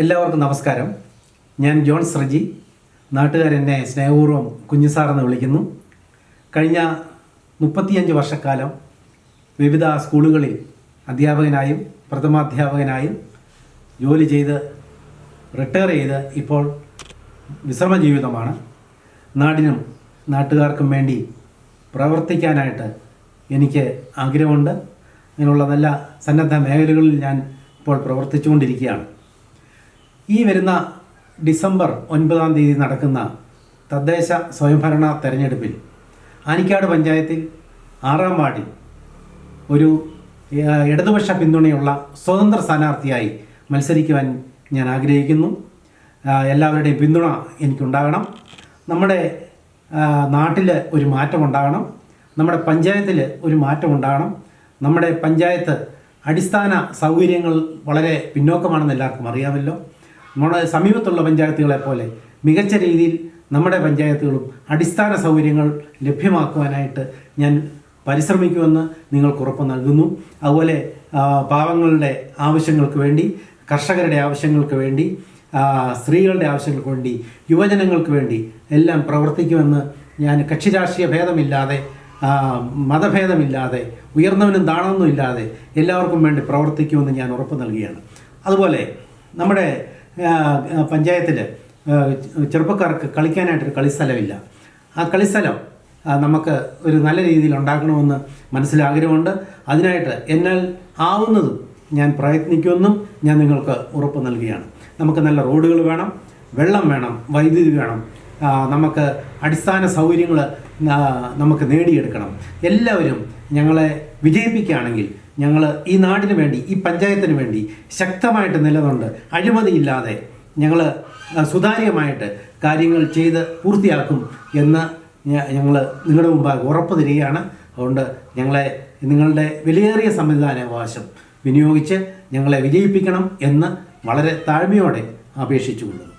എല്ലാവർക്കും നമസ്കാരം. ഞാൻ ജോൺ സ്രജി. നാട്ടുകാരെന്നെ സ്നേഹപൂർവ്വം കുഞ്ഞുസാറെന്ന് വിളിക്കുന്നു. കഴിഞ്ഞ 35 വർഷക്കാലം വിവിധ സ്കൂളുകളിൽ അധ്യാപകനായും പ്രഥമാധ്യാപകനായും ജോലി ചെയ്ത് റിട്ടയർ ചെയ്ത് ഇപ്പോൾ വിശ്രമ ജീവിതമാണ്. നാടിനും നാട്ടുകാർക്കും വേണ്ടി പ്രവർത്തിക്കാനായിട്ട് എനിക്ക് ആഗ്രഹമുണ്ട്. അങ്ങനെയുള്ള നല്ല സന്നദ്ധ മേഖലകളിൽ ഞാൻ ഇപ്പോൾ പ്രവർത്തിച്ചുകൊണ്ടിരിക്കുകയാണ്. ഈ വരുന്ന ഡിസംബർ 9-ാം തീയതി നടക്കുന്ന തദ്ദേശ സ്വയംഭരണ തെരഞ്ഞെടുപ്പിൽ ആനിക്കാട് പഞ്ചായത്തിൽ 6-ാം വാർഡിൽ ഒരു ഇടതുപക്ഷ പിന്തുണയുള്ള സ്വതന്ത്ര സ്ഥാനാർത്ഥിയായി മത്സരിക്കുവാൻ ഞാൻ ആഗ്രഹിക്കുന്നു. എല്ലാവരുടെയും പിന്തുണ എനിക്കുണ്ടാകണം. നമ്മുടെ നാട്ടിൽ ഒരു മാറ്റമുണ്ടാകണം. നമ്മുടെ പഞ്ചായത്തിൽ ഒരു മാറ്റമുണ്ടാകണം. നമ്മുടെ പഞ്ചായത്ത് അടിസ്ഥാന സൗകര്യങ്ങൾ വളരെ പിന്നോക്കമാണെന്ന് എല്ലാവർക്കും അറിയാമല്ലോ. നമ്മുടെ സമീപത്തുള്ള പഞ്ചായത്തുകളെ പോലെ മികച്ച രീതിയിൽ നമ്മുടെ പഞ്ചായത്തുകളും അടിസ്ഥാന സൗകര്യങ്ങൾ ലഭ്യമാക്കുവാനായിട്ട് ഞാൻ പരിശ്രമിക്കുമെന്ന് നിങ്ങൾക്ക് ഉറപ്പ് നൽകുന്നു. അതുപോലെ പാവങ്ങളുടെ ആവശ്യങ്ങൾക്ക് വേണ്ടി, കർഷകരുടെ ആവശ്യങ്ങൾക്ക് വേണ്ടി, സ്ത്രീകളുടെ ആവശ്യങ്ങൾക്ക് വേണ്ടി, യുവജനങ്ങൾക്ക് വേണ്ടി എല്ലാം പ്രവർത്തിക്കുമെന്ന് ഞാൻ കക്ഷിരാഷ്ട്രീയ ഭേദമില്ലാതെ, മതഭേദമില്ലാതെ, ഉയർന്നവനും താണവനും ഇല്ലാതെ എല്ലാവർക്കും വേണ്ടി പ്രവർത്തിക്കുമെന്ന് ഞാൻ ഉറപ്പ് നൽകുകയാണ്. അതുപോലെ നമ്മുടെ പഞ്ചായത്തിൽ ചെറുപ്പക്കാർക്ക് കളിക്കാനായിട്ടൊരു കളിസ്ഥലമില്ല. ആ കളിസ്ഥലം നമുക്ക് ഒരു നല്ല രീതിയിൽ ഉണ്ടാക്കണമെന്ന് മനസ്സിലാഗ്രഹമുണ്ട്. അതിനായിട്ട് എന്നാൽ ആവുന്നതും ഞാൻ പ്രയത്നിക്കുമെന്നും ഞാൻ നിങ്ങൾക്ക് ഉറപ്പ് നൽകുകയാണ്. നമുക്ക് നല്ല റോഡുകൾ വേണം, വെള്ളം വേണം, വൈദ്യുതി വേണം, നമുക്ക് അടിസ്ഥാന സൗകര്യങ്ങൾ നമുക്ക് നേടിയെടുക്കണം. എല്ലാവരും ഞങ്ങളെ വിജയിപ്പിക്കുകയാണെങ്കിൽ ഞങ്ങൾ ഈ നാടിന് വേണ്ടി, ഈ പഞ്ചായത്തിന് വേണ്ടി ശക്തമായിട്ട് നിലകൊണ്ട് അഴിമതിയില്ലാതെ ഞങ്ങൾ സുതാര്യമായിട്ട് കാര്യങ്ങൾ ചെയ്ത് പൂർത്തിയാക്കും എന്ന് ഞങ്ങൾ നിങ്ങളുടെ മുമ്പാകെ ഉറപ്പ് തരികയാണ്. അതുകൊണ്ട് നിങ്ങളുടെ വിലയേറിയ സംവിധാനാവകാശം വിനിയോഗിച്ച് ഞങ്ങളെ വിജയിപ്പിക്കണം എന്ന് വളരെ താഴ്മയോടെ അപേക്ഷിച്ചുകൊള്ളുന്നു.